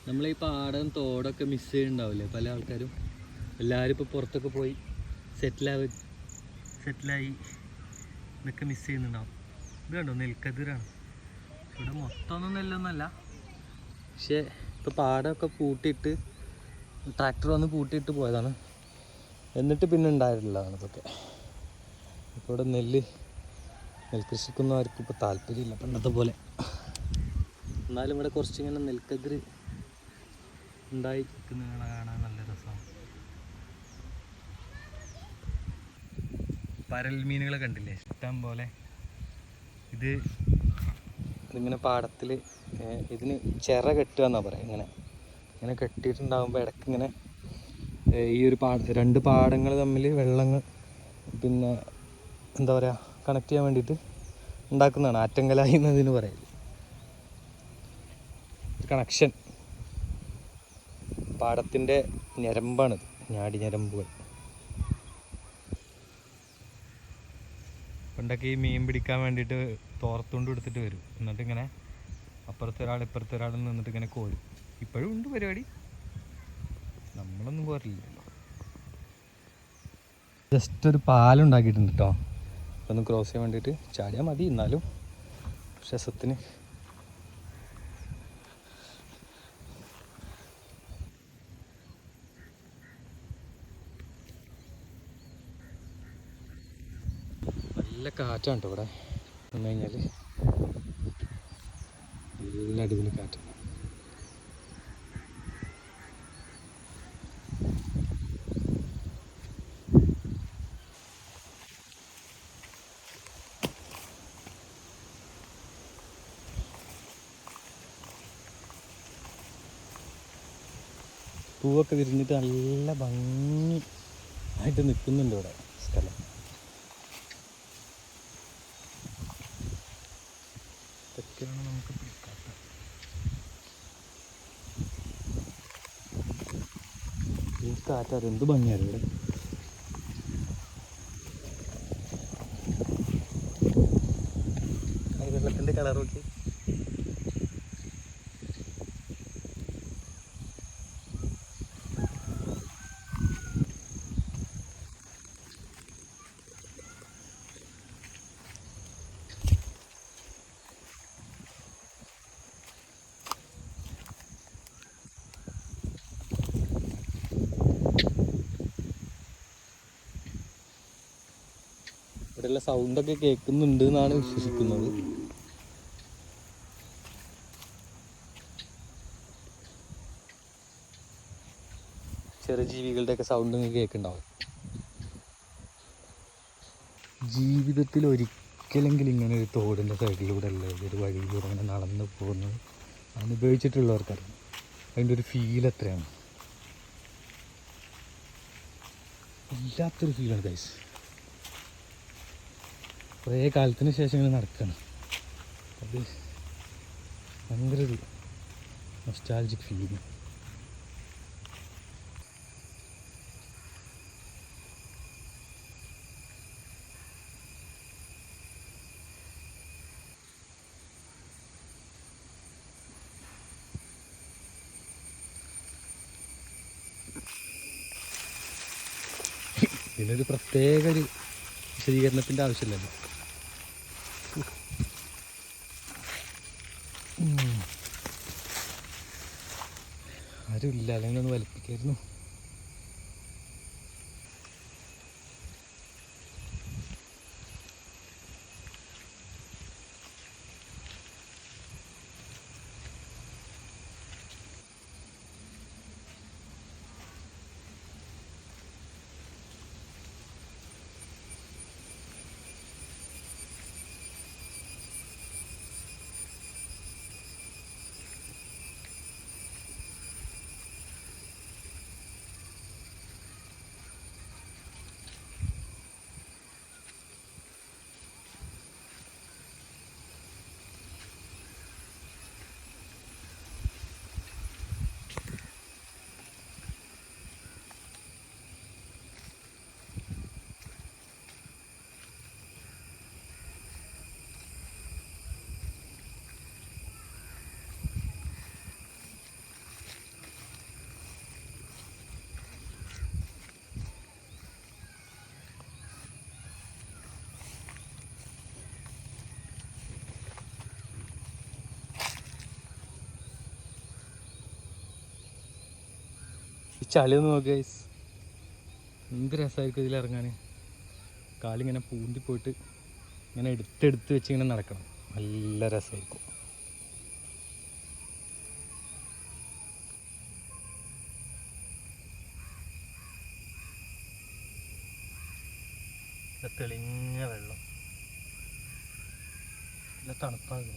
നമ്മളീ പാടം തോടൊക്കെ മിസ് ചെയ്യുന്നുണ്ടാവില്ലേ പല ആൾക്കാരും. എല്ലാവരും ഇപ്പോൾ പുറത്തൊക്കെ പോയി സെറ്റിലായി ഇതൊക്കെ മിസ് ചെയ്യുന്നുണ്ടാവും. ഇത് കണ്ടോ, നെൽക്കതിരാണ്. ഇവിടെ മൊത്തമൊന്നും നെല്ലൊന്നുമല്ല, പക്ഷേ ഇപ്പോൾ പാടമൊക്കെ പൂട്ടിയിട്ട് ട്രാക്ടർ വന്ന് പൂട്ടിയിട്ട് പോയതാണ്. എന്നിട്ട് പിന്നെ ഉണ്ടായിട്ടുള്ളതാണ് ഇതൊക്കെ. ഇപ്പോൾ ഇവിടെ നെൽകൃഷിക്കൊന്നും ആർക്കും ഇപ്പോൾ താല്പര്യമില്ല പണ്ടത്തെ പോലെ. എന്നാലും ഇവിടെ കുറച്ചിങ്ങനെ നെൽക്കതിര് ഉണ്ടായി നിൽക്കുന്ന കാണാൻ നല്ല രസമാണ്. പരൽ മീനുകളെ കണ്ടില്ലേ, ഇഷ്ടം പോലെ. ഇതിങ്ങനെ പാടത്തിൽ ഇതിന് ചിറ കെട്ടുക എന്നാണ് പറയുക. ഇങ്ങനെ കെട്ടിയിട്ടുണ്ടാകുമ്പോൾ ഇടയ്ക്ക് ഇങ്ങനെ ഈ ഒരു രണ്ട് പാടങ്ങൾ തമ്മിൽ വെള്ളങ്ങൾ പിന്നെ എന്താ പറയുക കണക്ട് ചെയ്യാൻ വേണ്ടിയിട്ട് ഉണ്ടാക്കുന്നതാണ്. ആറ്റങ്കലായി എന്നതിന് പറയല്. കണക്ഷൻ പാടത്തിൻ്റെ ഞരമ്പാണിത്, ഞാടി ഞരമ്പുകൾ. പണ്ടൊക്കെ ഈ മീൻ പിടിക്കാൻ വേണ്ടിയിട്ട് തോർത്തുകൊണ്ട് എടുത്തിട്ട് വരും. എന്നിട്ട് ഇങ്ങനെ അപ്പുറത്തെ ഒരാൾ ഇപ്പുറത്തെ ഒരാൾ നിന്നിട്ട് ഇങ്ങനെ കോരും. ഇപ്പോഴും ഉണ്ട് പരിപാടി, നമ്മളൊന്നും കോരില്ലല്ലോ. ജസ്റ്റ് ഒരു പാലുണ്ടാക്കിയിട്ടുണ്ട് കേട്ടോ, ഒന്ന് ക്രോസ് ചെയ്യാൻ വേണ്ടിയിട്ട്. ചാടിയാൽ മതി, എന്നാലും രസത്തിന്. നല്ല കാറ്റാണ് കേട്ടോ ഇവിടെ വന്നു കഴിഞ്ഞാൽ, നല്ല അടിപൊളി കാറ്റ്. പൂവൊക്കെ വിരിഞ്ഞിട്ട് നല്ല ഭംഗി ആയിട്ട് നിൽക്കുന്നുണ്ട് ഇവിടെ സ്ഥലം. ഇതൊക്കെയാണ് നമുക്ക് പിടിക്കാത്ത. ഈ കാറ്റ് അതെന്ത് ഭംഗിയാണ് ഇവിടെ. വെള്ളത്തിൻ്റെ കളർ നോക്കി. ഇവിടെയുള്ള സൗണ്ടൊക്കെ കേൾക്കുന്നുണ്ട് എന്നാണ് വിശ്വസിക്കുന്നത്. ചെറിയ ജീവികളുടെയൊക്കെ സൗണ്ട് നിങ്ങൾക്ക് കേൾക്കുന്നുണ്ടാവും. ജീവിതത്തിൽ ഒരിക്കലെങ്കിലും ഇങ്ങനെ ഒരു തോടിൻ്റെ സൈഡിലൂടെ അല്ല ഒരു വഴിയിലൂടെ അങ്ങനെ നടന്നു പോകുന്നത് അനുഭവിച്ചിട്ടുള്ളവർക്കറിയാം അതിൻ്റെ ഒരു ഫീൽ എത്രയാണ്. ഇല്ലാത്തൊരു ഫീലാണ് ഗൈസ്. കുറേ കാലത്തിന് ശേഷം ഇങ്ങനെ നടക്കണം, അത് ഭയങ്കര ഒരു നൊസ്റ്റാൾജിക് ഫീലിംഗ്. ഇതിനൊരു പ്രത്യേക ഒരു വിശദീകരണത്തിൻ്റെ ആവശ്യമില്ലല്ലോ. ആരുമില്ല, അല്ലെങ്കിൽ ഒന്ന് വലിപ്പിക്കായിരുന്നു. ചളി ഒന്ന് നോക്കുക ഗൈസ്. എന്ത് രസമായിരിക്കും ഇതിലിറങ്ങാൻ. കാലിങ്ങനെ പൂന്തി പോയിട്ട് ഇങ്ങനെ എടുത്തെടുത്ത് വെച്ച് ഇങ്ങനെ നടക്കണം. നല്ല രസമായിരിക്കും. തെളിഞ്ഞ വെള്ളം, നല്ല തണുപ്പാണ്.